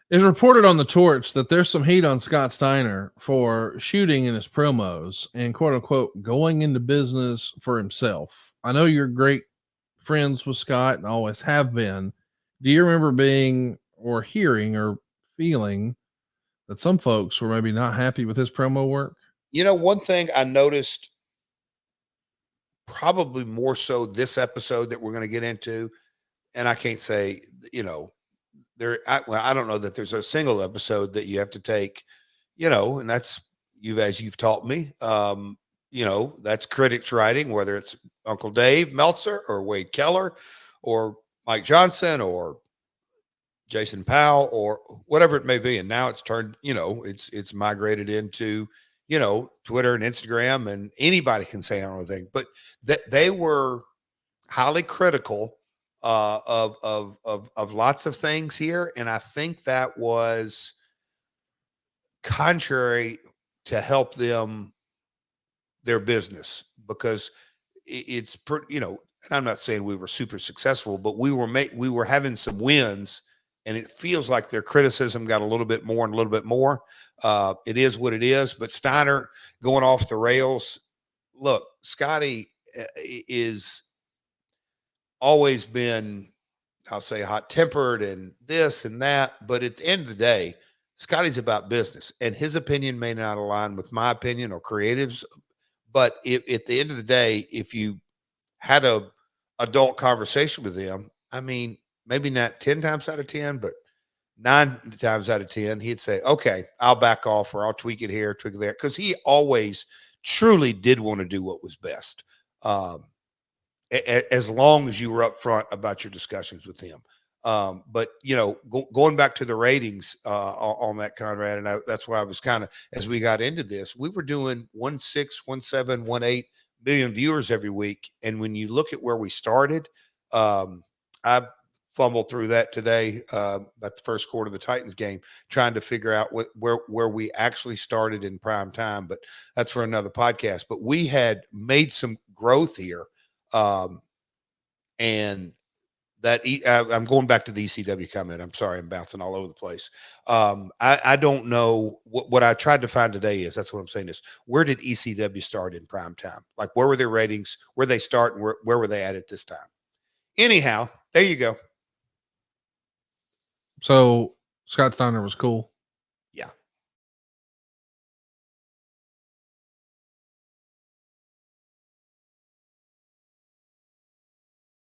It's reported on the Torch that there's some heat on Scott Steiner for shooting in his promos and quote unquote going into business for himself. I know you're great friends with Scott and always have been. Do you remember being or hearing or feeling that some folks were maybe not happy with his promo work? One thing I noticed probably more so this episode that we're going to get into, and I can't say, I don't know that there's a single episode that you have to take, and that's as you've taught me, that's critics writing, whether it's Uncle Dave Meltzer or Wade Keller or Mike Johnson or Jason Powell or whatever it may be. And now it's turned, it's migrated into, Twitter and Instagram, and anybody can say anything, but that they were highly critical of lots of things here. And I think that was contrary to help them, their business, because it's pretty, and I'm not saying we were super successful, but we were having some wins, and it feels like their criticism got a little bit more and a little bit more. It is what it is, but Steiner going off the rails. Look, Scotty is always been, I'll say, hot tempered and this and that. But at the end of the day, Scotty's about business, and his opinion may not align with my opinion or creatives. But at the end of the day, if you had a adult conversation with him, I mean, maybe not 10 times out of 10, but 9 times out of 10, he'd say, okay, I'll back off, or I'll tweak it here, tweak it there. Cause he always truly did want to do what was best. As long as you were upfront about your discussions with him. But going back to the ratings on that, Conrad, and that's why I was kind of, as we got into this, we were doing 1.6, 1.7, 1.8 million viewers every week. And when you look at where we started, I fumbled through that today about the first quarter of the Titans game, trying to figure out where we actually started in prime time. But that's for another podcast. But we had made some growth here. And that I'm going back to the ECW comment. I'm sorry, I'm bouncing all over the place. I don't know what I tried to find today is, that's what I'm saying is, where did ECW start in prime time? Like, where were their ratings? Where they start, and where were they at this time? Anyhow, there you go. So Scott Steiner was cool.